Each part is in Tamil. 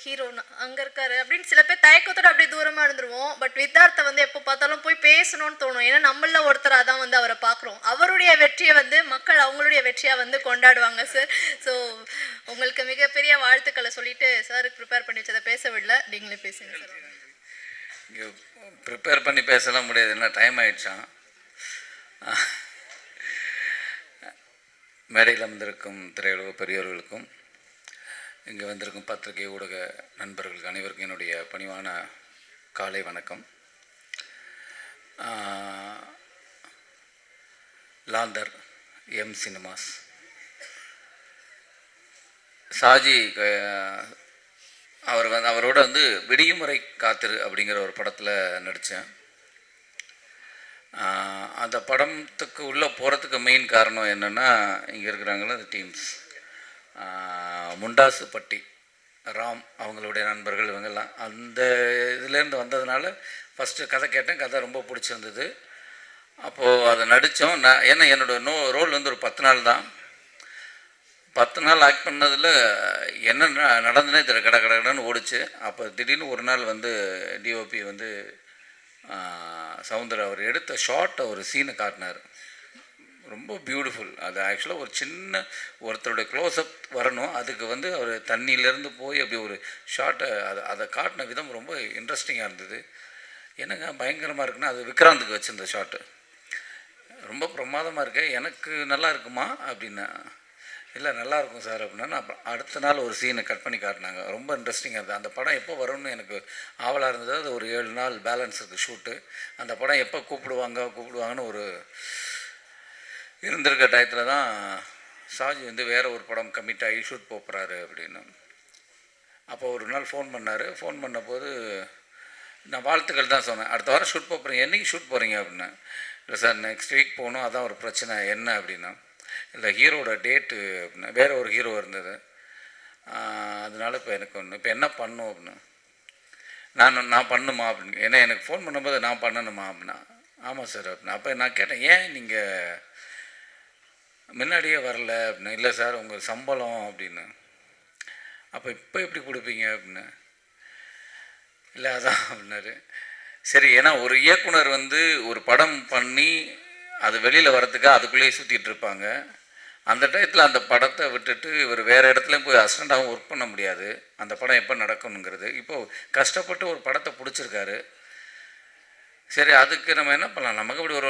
ஹீரோ அங்கே இருக்காரு அப்படின்னு சில பேர் தயக்கத்தோட அப்படியே தூரமாக இருந்துருவோம். பட் வித்தார்த்தை வந்து எப்போ பார்த்தாலும் போய் பேசணும்னு தோணும். ஏன்னா நம்மள ஒருத்தராக தான் வந்து அவரை பார்க்குறோம். அவருடைய வெற்றியை வந்து மக்கள் அவங்களுடைய வெற்றியாக வந்து கொண்டாடுவாங்க சார். ஸோ உங்களுக்கு மிகப்பெரிய வாழ்த்துக்களை சொல்லிட்டு சாருக்கு ப்ரிப்பேர் பண்ணி வச்சதை பேச விடல, நீங்களே பேசுங்க சார். இங்கே ப்ரிப்பேர் பண்ணி பேசலாம் முடியாது, என்ன டைம் ஆயிடுச்சான். மேடையில் வந்திருக்கும் திரையுலக பெரியவர்களுக்கும் இங்கே வந்திருக்கும் பத்திரிகை ஊடக நண்பர்களுக்கு அனைவருக்கும் என்னுடைய பணிவான காலை வணக்கம். லாந்தர் எம் சினிமாஸ் சாஜி அவரோட வந்து விடியுமுறை காத்திரு அப்படிங்கிற ஒரு படத்தில் நடித்தேன். அந்த படத்துக்கு உள்ளே போகிறதுக்கு மெயின் காரணம் என்னென்னா, இங்கே இருக்கிறாங்களே அந்த டீம்ஸ், முண்டாசுப்பட்டி ராம் அவங்களுடைய நண்பர்கள் இவங்கெல்லாம் அந்த இதுலேருந்து வந்ததுனால ஃபஸ்ட்டு கதை கேட்டேன். கதை ரொம்ப பிடிச்சிருந்தது. அப்போது அதை நடித்தோம். ஏன்னா என்னோடய ரோல் வந்து ஒரு 10 நாள் தான். 10 நாள் ஆக்ட் பண்ணதில் என்ன நடந்துனே தெரியல, கடன்னு ஓடிச்சு. அப்போ திடீர்னு ஒரு நாள் வந்து டிஓபி வந்து சவுந்தர் அவர் எடுத்த ஷார்ட்டை ஒரு சீனை காட்டினார். ரொம்ப பியூட்டிஃபுல். அது ஆக்சுவலாக ஒரு சின்ன ஒருத்தருடைய க்ளோஸ்அப் வரணும், அதுக்கு வந்து அவர் தண்ணியிலேருந்து போய் அப்படி ஒரு ஷார்ட்டை அதை காட்டின விதம் ரொம்ப இன்ட்ரெஸ்டிங்காக இருந்தது. என்னங்க பயங்கரமாக இருக்குன்னா, அது விக்ராந்துக்கு வச்சுருந்த ஷார்ட்டு ரொம்ப பிரமாதமாக இருக்கு, எனக்கு நல்லா இருக்குமா அப்படின்னா, இல்லை நல்லாயிருக்கும் சார் அப்படின்னா. நான் அடுத்த நாள் ஒரு சீனை கட் பண்ணி காட்டினாங்க. ரொம்ப இன்ட்ரெஸ்டிங்காக இருந்தது. அந்த படம் எப்போ வரும்னு எனக்கு ஆவலாக இருந்தது. அது ஒரு 7 நாள் பேலன்ஸ் இருக்குது ஷூட்டு. அந்த படம் எப்போ கூப்பிடுவாங்கன்னு ஒரு இருந்திருக்க டயத்தில் தான் சாஜி வந்து வேறு ஒரு படம் கமிட் ஆகி ஷூட் போகிறாரு அப்படின்னு. அப்போ ஒரு நாள் ஃபோன் பண்ணார். ஃபோன் பண்ணபோது நான் வாழ்த்துக்கள் தான் சொன்னேன். அடுத்த வாரம் ஷூட் போகிறீங்க, என்றைக்கு ஷூட் போகிறீங்க அப்படின்னா. இல்லை சார் நெக்ஸ்ட் வீக் போகணும், அதான் ஒரு பிரச்சனை. என்ன அப்படின்னா, இல்லை ஹீரோட டேட்டு அப்படின்னா, வேறு ஒரு ஹீரோ இருந்தது, அதனால் இப்போ எனக்கு இப்போ என்ன பண்ணும் அப்படின்னா, நான் பண்ணுமா அப்படின்னு. ஏன்னா எனக்கு ஃபோன் பண்ணும்போது நான் பண்ணணுமா அப்படின்னா. ஆமாம் சார் அப்படின்னா. அப்போ நான் கேட்டேன், ஏன் நீங்கள் முன்னாடியே வரல அப்படின்னா. இல்லை சார் உங்கள் சம்பளம் அப்படின்னு. அப்போ இப்போ எப்படி கொடுப்பீங்க அப்படின்னு. இல்லை அதான் அப்படின்னாரு. சரி, ஏன்னா ஒரு இயக்குனர் வந்து ஒரு படம் பண்ணி அது வெளியில் வரத்துக்காக அதுக்குள்ளேயே சுற்றிட்டு இருப்பாங்க. அந்த டயத்தில் அந்த படத்தை விட்டுட்டு இவர் வேறு இடத்துலையும் போய் அசிஸ்டண்ட்டாகவும் ஒர்க் பண்ண முடியாது. அந்த படம் எப்போ நடக்கணுங்கிறது. இப்போது கஷ்டப்பட்டு ஒரு படத்தை பிடிச்சிருக்காரு. சரி, அதுக்கு நம்ம என்ன பண்ணலாம், நமக்கு அப்படி ஒரு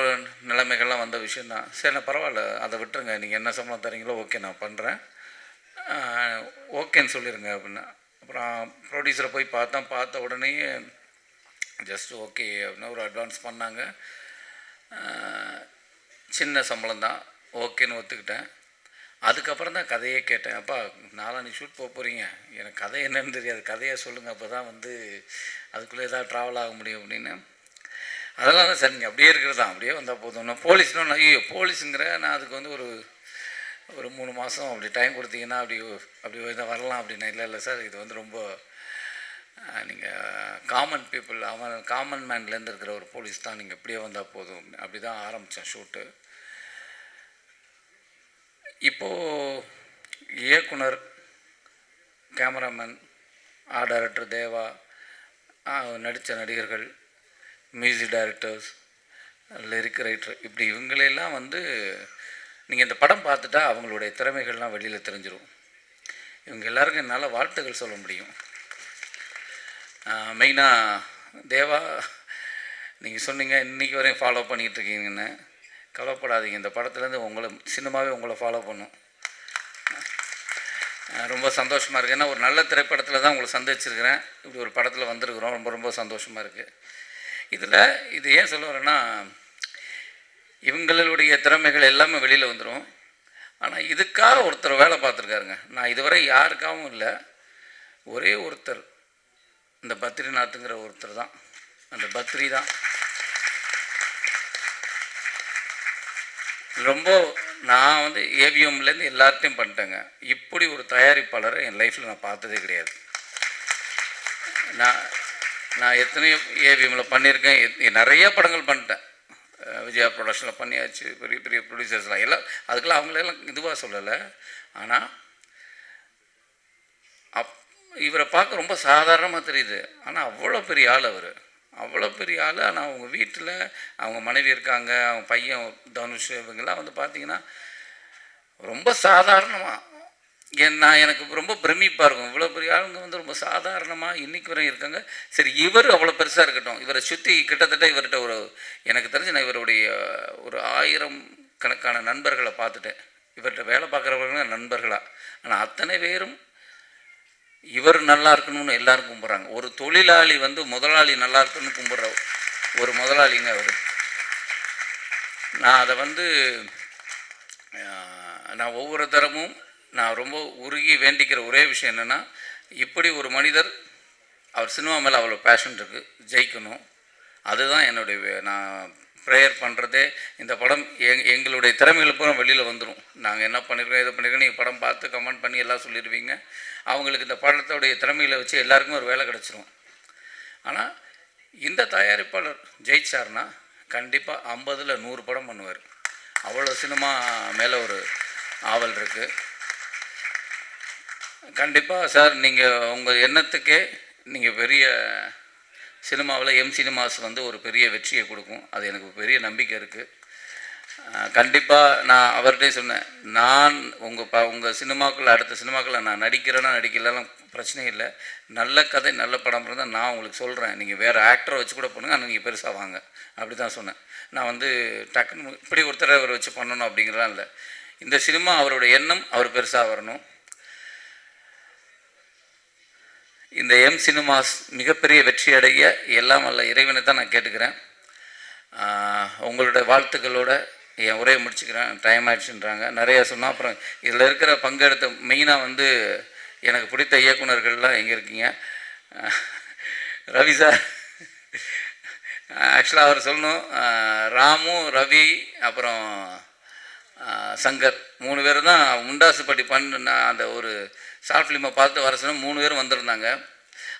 நிலைமைகள்லாம் வந்த விஷயந்தான். சரி, நான் பரவாயில்ல, அதை விட்டுருங்க, நீங்கள் என்ன சம்பளம் தரீங்களோ ஓகே நான் பண்ணுறேன், ஓகேன்னு சொல்லிடுங்க அப்படின்னா. அப்புறம் ப்ரொடியூசரை போய் பார்த்த உடனே ஜஸ்ட் ஓகே அப்படின்னா ஒரு அட்வான்ஸ் பண்ணாங்க. சின்ன சம்பளம் தான், ஓகேன்னு ஒத்துக்கிட்டேன். அதுக்கப்புறம் தான் கதையே கேட்டேன். அப்பா நாளான்னைக்கு ஷூட் போகிறீங்க, எனக்கு கதை என்னன்னு தெரியாது, கதையை சொல்லுங்கள், அப்போ தான் வந்து அதுக்குள்ளே ஏதாவது ட்ராவல் ஆக முடியும் அப்படின்னு. அதெல்லாம் தான் சார், நீங்கள் அப்படியே இருக்கிறது தான், அப்படியே வந்தால் போதும். நான் போலீஸ்னு ஐயோ போலீஸுங்கிற, நான் அதுக்கு வந்து ஒரு 3 மாதம் அப்படி டைம் கொடுத்தீங்கன்னா அப்படி வரலாம் அப்படின்னா. இல்லை சார், இது வந்து ரொம்ப நீங்கள் காமன் பீப்புள், காமன் மேன்லேருந்து இருக்கிற ஒரு போலீஸ் தான், நீங்கள் இப்படியே வந்தால் போதும். அப்படி தான் ஆரம்பித்தேன் ஷூட்டு. இப்போது இயக்குனர், கேமராமேன், ஆர்ட் டைரக்டர் தேவா, நடித்த நடிகர்கள், மியூசிக் டைரக்டர்ஸ், லிரிக் ரைட்டர், இப்படி இவங்களெல்லாம் வந்து நீங்கள் இந்த படம் பார்த்துட்டா அவங்களுடைய திறமைகள்லாம் வெளியில் தெரிஞ்சிடும். இவங்க எல்லாருக்கும் என்னால் வாழ்த்துக்கள் சொல்ல முடியும். மெயினாக தேவா, நீங்கள் சொன்னீங்க இன்றைக்கி வரையும் ஃபாலோ பண்ணிகிட்ருக்கீங்கன்னு. கவலைப்படாதீங்க, இந்த படத்துலேருந்து சினிமாவே உங்களை ஃபாலோ பண்ணும். ரொம்ப சந்தோஷமாக இருக்குது. ஏன்னா ஒரு நல்ல திரைப்படத்தில் தான் உங்களை சந்திச்சிருக்கிறேன், இப்படி ஒரு படத்தில் வந்திருக்கிறோம். ரொம்ப சந்தோஷமாக இருக்குது. இது ஏன் சொல்ல வரேன்னா, இவங்களுடைய திறமைகள் எல்லாமே வெளியில் வந்துடும். ஆனால் இதுக்காக ஒருத்தர் வேலை பார்த்துருக்காருங்க. நான் இதுவரை யாருக்காகவும் இல்லை, ஒரே ஒருத்தர், இந்த பத்ரிநாத்துங்கிற ஒருத்தர் தான். அந்த பத்ரி தான் ரொம்ப, நான் வந்து ஏவிஎம்லேருந்து எல்லார்ட்டையும் பண்ணிட்டேங்க. இப்படி ஒரு தயாரிப்பாளரை என் லைஃப்பில் நான் பார்த்ததே கிடையாது. நான் எத்தனையோ ஏவிஎம்மில் பண்ணியிருக்கேன், நிறைய படங்கள் பண்ணிட்டேன். விஜயா ப்ரொடக்ஷனில் பண்ணியாச்சு, பெரிய பெரிய ப்ரொடியூசர்ஸ்லாம் எல்லாம், அதுக்கெல்லாம் அவங்களெல்லாம் இதுவாக சொல்லலை. ஆனால் இவரை பார்க்க ரொம்ப சாதாரணமாக தெரியுது, ஆனால் அவ்வளோ பெரிய ஆள் அவர், அவ்வளோ பெரிய ஆள். ஆனால் அவங்க வீட்டில் அவங்க மனைவி இருக்காங்க, அவங்க பையன் தனுஷ், இவங்கெல்லாம் வந்து பார்த்திங்கன்னா ரொம்ப சாதாரணமாக எனக்கு ரொம்ப பிரமிப்பாக இருக்கும். இவ்வளோ பெரிய ஆளுங்க வந்து ரொம்ப சாதாரணமாக இன்றைக்கி வரையும் இருக்காங்க. சரி, இவர் அவ்வளோ பெருசாக இருக்கட்டும், இவரை சுற்றி கிட்டத்தட்ட இவர்கிட்ட எனக்கு தெரிஞ்சு நான் இவருடைய ஒரு 1000 கணக்கான நண்பர்களை பார்த்துட்டேன். இவர்கிட்ட வேலை பார்க்குறவங்க நண்பர்களாக. ஆனால் அத்தனை பேரும் இவர் நல்லா இருக்கணும்னு எல்லாரும் கும்பிட்றாங்க. ஒரு தொழிலாளி வந்து முதலாளி நல்லா இருக்கணும்னு கும்பிட்ற ஒரு முதலாளிங்க அவர். நான் அதை வந்து நான் ஒவ்வொரு தரமும் நான் ரொம்ப உருகி வேண்டிக்கிற ஒரே விஷயம் என்னென்னா, இப்படி ஒரு மனிதர் அவர் சினிமா மேலே அவ்வளோ பேஷன் இருக்குது, ஜெயிக்கணும். அதுதான் என்னுடைய நான் ப்ரேயர் பண்ணுறதே. இந்த படம் எங்களுடைய திறமைகள் பூரா வெளியில் வந்துடும். நாங்கள் என்ன பண்ணியிருக்கோம், இதை பண்ணியிருக்கோம், நீங்கள் படம் பார்த்து கமெண்ட் பண்ணி எல்லாம் சொல்லிடுவீங்க. அவங்களுக்கு இந்த படத்தோடைய திறமைகளை வச்சு எல்லாருக்குமே ஒரு வேலை கிடச்சிரும். ஆனால் இந்த தயாரிப்பாளர் ஜெயிச்சார்னா கண்டிப்பாக 50ல் 100 படம் பண்ணுவார். அவ்வளோ சினிமா மேலே ஒரு ஆவல் இருக்குது. கண்டிப்பாக சார், நீங்கள் உங்கள் எண்ணத்துக்கே நீங்கள் பெரிய சினிமாவில் சினிமாஸ் வந்து ஒரு பெரிய வெற்றியை கொடுக்கும். அது எனக்கு பெரிய நம்பிக்கை இருக்குது. கண்டிப்பாக நான் அவர்கிட்டே சொன்னேன், நான் உங்கள் சினிமாக்களில் அடுத்த சினிமாக்களில் நான் நடிக்கிறேன்னா நடிக்கலாம் பிரச்சனை இல்லை. நல்ல கதை நல்ல படம் இருந்தால் நான் உங்களுக்கு சொல்கிறேன், நீங்கள் வேறு ஆக்டரை வச்சு கூட பண்ணுங்கள், ஆனால் நீங்கள் பெருசாக வாங்க, அப்படி தான் சொன்னேன். நான் வந்து டக்குன்னு இப்படி ஒருத்தரை அவர் வச்சு பண்ணணும் அப்படிங்கிறதான் இல்லை. இந்த சினிமா அவருடைய எண்ணம், அவர் பெருசாக வரணும். இந்த சினிமாஸ் மிகப்பெரிய வெற்றி அடைய எல்லாம் வல்ல இறைவனை தான் நான் கேட்டுக்கிறேன். உங்களோட வாழ்த்துக்களோட என் உரையை முடிச்சுக்கிறேன். டைம் ஆயிடுச்சுன்றாங்க, நிறையா சொன்னால். அப்புறம் இதில் இருக்கிற பங்கெடுத்த மெயினாக வந்து எனக்கு பிடித்த இயக்குனர்கள்லாம் எங்கே இருக்கீங்க? ரவி சார், ஆக்சுவலாக அவர் சொல்லணும், ராமு, ரவி, அப்புறம் சங்கர் 3 பேர் தான் முண்டாசுப்பட்டி அந்த ஒரு ஷார்ட் ஃபிலிமை பார்த்து வர சொன்னால் 3 பேரும் வந்திருந்தாங்க.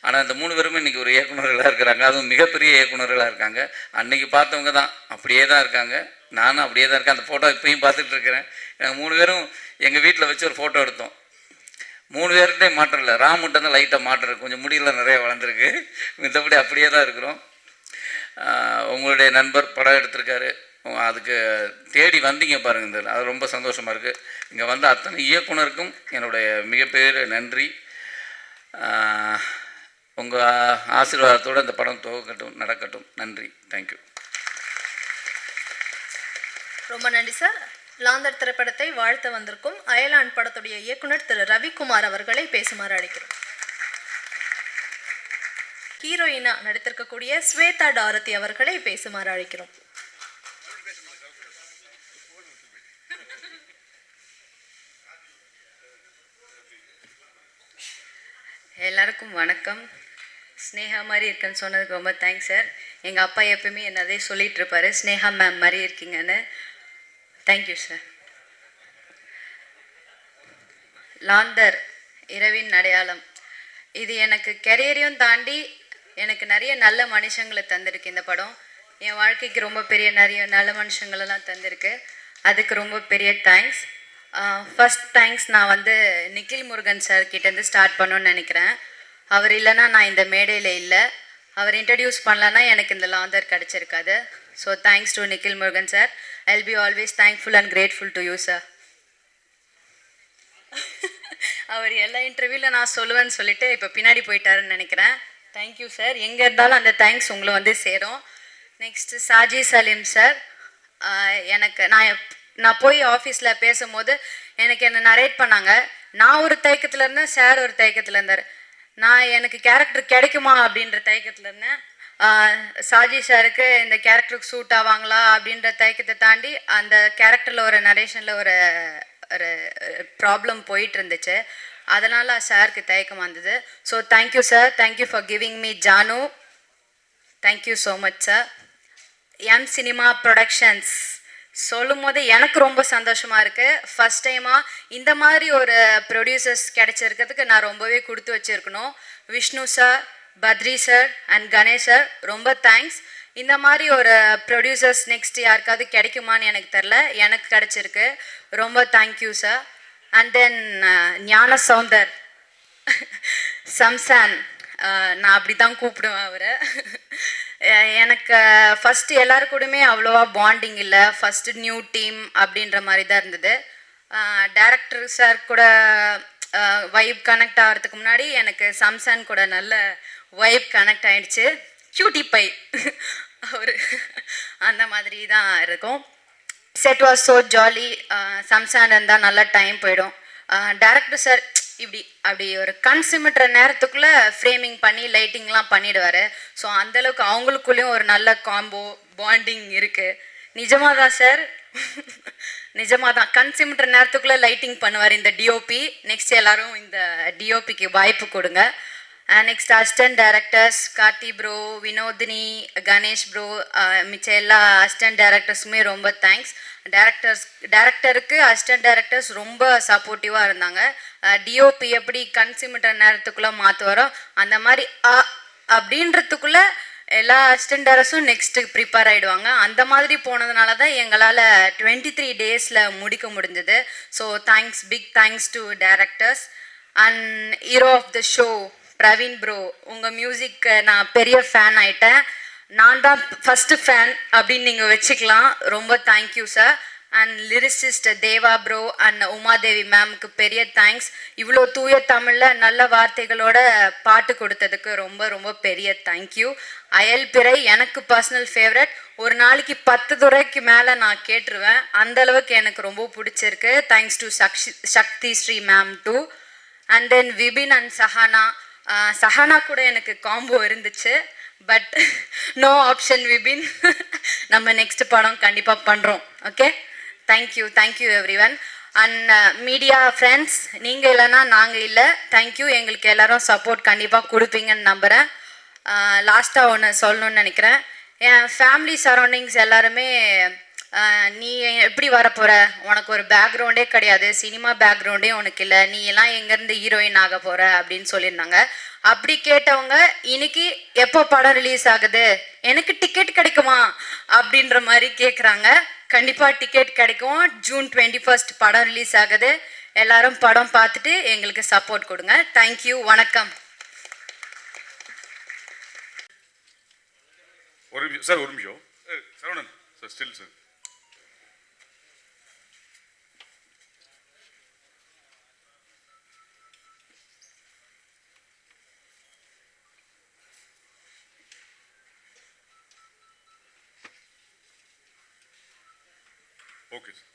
ஆனால் இந்த 3 பேருமே இன்றைக்கி ஒரு இயக்குநர்களாக இருக்கிறாங்க, அதுவும் மிகப்பெரிய இயக்குநர்களாக இருக்காங்க. அன்றைக்கி பார்த்தவங்க தான் அப்படியே தான் இருக்காங்க, நானும் அப்படியே தான் இருக்கேன். அந்த ஃபோட்டோ இப்போயும் பார்த்துட்டு இருக்கிறேன். நாங்கள் 3 பேரும் எங்கள் வீட்டில் வச்சு ஒரு ஃபோட்டோ எடுத்தோம். 3 பேர்கிட்டே மாற்றம் இல்லை, ராமுட்ட தான் லைட்டாக மாற்றம் இருக்குது, கொஞ்சம் முடியெல்லாம் நிறைய வளர்ந்துருக்கு, மித்தபடி அப்படியே தான் இருக்கிறோம். உங்களுடைய நண்பர் படம் எடுத்திருக்காரு, அதுக்கு தேடி வந்தீங்க பாருங்கள், இந்த அது ரொம்ப சந்தோஷமாக இருக்குது. இங்கே வந்து அத்தனை இயக்குனருக்கும் என்னுடைய மிகப்பெரிய நன்றி. உங்கள் ஆசீர்வாதத்தோடு இந்த படம் துவக்கட்டும், நடக்கட்டும். நன்றி, தேங்க்யூ. ரொம்ப நன்றி சார். லாந்தர் திரைப்படத்தை வாழ்த்த வந்திருக்கும் அயலான் படத்துடைய இயக்குனர் திரு ரவிக்குமார் அவர்களை பேசுமாறு அழைக்கிறோம். ஹீரோயினா நடித்திருக்கக்கூடிய ஸ்வேதா டாரதி அவர்களை பேசுமாறு அழைக்கிறோம். எல்லாருக்கும் வணக்கம். ஸ்னேகா மாதிரி இருக்குன்னு சொன்னதுக்கு ரொம்ப தேங்க்ஸ் சார். எங்கள் அப்பா எப்பவுமே என்னதே சொல்லிகிட்டு இருப்பார், ஸ்னேகா மேம் மாதிரி இருக்கீங்கன்னு. Thank you sir. லாந்தர் இரவின் அடையாளம், இது எனக்கு கெரியரையும் தாண்டி எனக்கு நிறைய நல்ல மனுஷங்களை தந்திருக்கு. இந்த படம் என் வாழ்க்கைக்கு ரொம்ப பெரிய நிறைய நல்ல மனுஷங்களெல்லாம் தந்திருக்கு. அதுக்கு ரொம்ப பெரிய தேங்க்ஸ். ஃபஸ்ட் தேங்க்ஸ் நான் வந்து நிக்கில் முருகன் சார் கிட்டேருந்து ஸ்டார்ட் பண்ணணும்னு நினைக்கிறேன். அவர் இல்லைன்னா நான் இந்த மேடையில் இல்லை, அவர் இன்ட்ரடியூஸ் பண்ணலன்னா எனக்கு இந்த லாந்தர் கிடச்சிருக்காது. So thanks to Nikhil Murugan sir. I will be always thankful and grateful to you sir. அவர் எல்லா இன்டர்வியூவில் நான் சொல்லுவேன்னு சொல்லிட்டு இப்போ பின்னாடி போயிட்டாருன்னு நினைக்கிறேன். Thank you sir. எங்கே இருந்தாலும் அந்த தேங்க்ஸ் உங்களை வந்து சேரும். நெக்ஸ்ட்டு சாஜி சலீம் சார், எனக்கு நான் போய் ஆஃபீஸில் பேசும்போது எனக்கு என்ன நரேட் பண்ணாங்க. நான் ஒரு தயக்கத்தில் இருந்தேன், சார் ஒரு தயக்கத்தில் இருந்தார். எனக்கு கேரக்டர் கிடைக்குமா அப்படின்ற தயக்கத்தில் இருந்தேன். சாஜி சாருக்கு இந்த கேரக்டருக்கு சூட் ஆவாங்களா அப்படின்ற தயக்கத்தை தாண்டி அந்த கேரக்டரில் ஒரு நரேஷனில் ஒரு ப்ராப்ளம் போயிட்டு இருந்துச்சு, அதனால் சாருக்கு தயக்கம் வந்தது. So thank you sir, thank you for giving me Jaanu. Thank you so much sir. Cinema productions சொல்லும் போது எனக்கு ரொம்ப சந்தோஷமாக இருக்குது. ஃபஸ்ட் டைமாக இந்த மாதிரி ஒரு ப்ரொடியூசர்ஸ் கிடைச்சிருக்கிறதுக்கு நான் ரொம்பவே கொடுத்து வச்சுருக்கணும். Vishnu sir, Badri sir and Ganesh sir, ரொம்ப தேங்க்ஸ். இந்த மாதிரி ஒரு ப்ரொடியூசர்ஸ் நெக்ஸ்ட் யாருக்காவது கிடைக்குமான்னு எனக்கு தெரில, எனக்கு கிடச்சிருக்கு. ரொம்ப தேங்க்யூ சார். அண்ட் தென் ஞான சௌந்தர் சம்சான், நான் அப்படி தான் கூப்பிடுவேன் அவரை. எனக்கு ஃபஸ்ட்டு எல்லாரு கூடயுமே அவ்வளோவா பாண்டிங் இல்லை. ஃபஸ்ட்டு நியூ டீம் அப்படின்ற மாதிரி தான் இருந்தது. டைரக்டர் சார் கூட வைப் கனெக்ட் ஆகிறதுக்கு முன்னாடி எனக்கு சம்சான் கூட நல்ல வைப் கனெக்ட் ஆகிடுச்சு. க்யூட்டி பை அவர் அந்த மாதிரி தான் இருக்கும். Set was so jolly. சம்சான் இருந்தால் நல்லா டைம் போயிடும். டைரக்டர் சார் இப்படி அப்படி ஒரு கண் சிமிட்டுற நேரத்துக்குள்ளே ஃப்ரேமிங் பண்ணி லைட்டிங்லாம் பண்ணிடுவார். ஸோ அந்தளவுக்கு அவங்களுக்குள்ளேயும் ஒரு நல்ல காம்போ பாண்டிங் இருக்குது. நிஜமாக தான் சார், நிஜமாக தான். கண் சிமிட்டுற நேரத்துக்குள்ளே லைட்டிங் பண்ணுவார் இந்த டிஓபி. நெக்ஸ்ட் எல்லாரும் இந்த டிஓபிக்கு வாய்ப்பு கொடுங்க. Next assistant directors Karthi bro, Vinodhini, Ganesh bro, மிச்ச எல்லா அசிஸ்டன்ட் டைரக்டர்ஸுமே ரொம்ப தேங்க்ஸ். டைரக்டருக்கு அசிஸ்டன்ட் டைரக்டர்ஸ் ரொம்ப சப்போர்ட்டிவாக இருந்தாங்க. டிஓபி எப்படி கண் சிமிட்டுற நேரத்துக்குள்ளே மாற்றுவாரோ அந்த மாதிரி அப்படின்றதுக்குள்ளே எல்லா அசிஸ்டன்ட் டைரக்டர்ஸும் நெக்ஸ்ட்டு ப்ரிப்பேர் ஆகிடுவாங்க. அந்த மாதிரி போனதுனால தான் எங்களால் 23 டேஸில் முடிக்க முடிஞ்சது. So thanks, big thanks to directors. And hero of the show Praveen bro, உங்கள் மியூசிக்கு நான் பெரிய ஃபேன் ஆகிட்டேன். நான் தான் ஃபஸ்ட்டு ஃபேன் அப்படின்னு நீங்கள் வச்சுக்கலாம். ரொம்ப thank you sir. And lyricist Deva bro and Umadevi மேம்க்கு பெரிய தேங்க்ஸ். இவ்வளோ தூய தமிழில் நல்ல வார்த்தைகளோட பாட்டு கொடுத்ததுக்கு ரொம்ப ரொம்ப பெரிய தேங்க்யூ. அயல்பிறை எனக்கு பர்சனல் ஃபேவரட். ஒரு நாளைக்கு 10 துறைக்கு மேலே நான் கேட்டுருவேன். அந்தளவுக்கு எனக்கு ரொம்ப பிடிச்சிருக்கு. Thanks to Sakthi Sri mam too. And then Vipin and Sahana. Sahana கூட எனக்கு காம்போ இருந்துச்சு. But no option Vipin. நம்ம நெக்ஸ்ட் படம் கண்டிப்பாக பண்ணுறோம். Okay, thank you everyone. And media friends, நீங்கள் இல்லைன்னா நாங்கள் இல்லை. தேங்க்யூ. எங்களுக்கு எல்லாரும் சப்போர்ட் கண்டிப்பாக கொடுப்பீங்கன்னு நம்புகிறேன். லாஸ்ட்டாக ஒன்று சொல்லணும்னு நினைக்கிறேன். என் ஃபேமிலி சரௌண்டிங்ஸ் எல்லாருமே நீ எப்படி வரப்போகிற, உனக்கு ஒரு பேக்ரவுண்டே கிடையாது, சினிமா பேக்ரவுண்டே உனக்கு இல்லை, நீ எல்லாம் எங்கேருந்து ஹீரோயின் ஆக போகிற அப்படின்னு சொல்லியிருந்தாங்க. அப்படி கேட்டவங்க இன்னைக்கு எப்போ படம் ரிலீஸ் ஆகுது, எனக்கு டிக்கெட் கிடைக்குமா அப்படின்ற மாதிரி கேட்குறாங்க. கண்டிப்பாக டிக்கெட் கிடைக்கும். ஜூன் 21 படம் ரிலீஸ் ஆகுது. எல்லாரும் படம் பார்த்துட்டு எங்களுக்கு சப்போர்ட் கொடுங்க. தேங்க்யூ, வணக்கம். ஒரு நிமிஷம் Saravanan sir, still sir. Okay sir.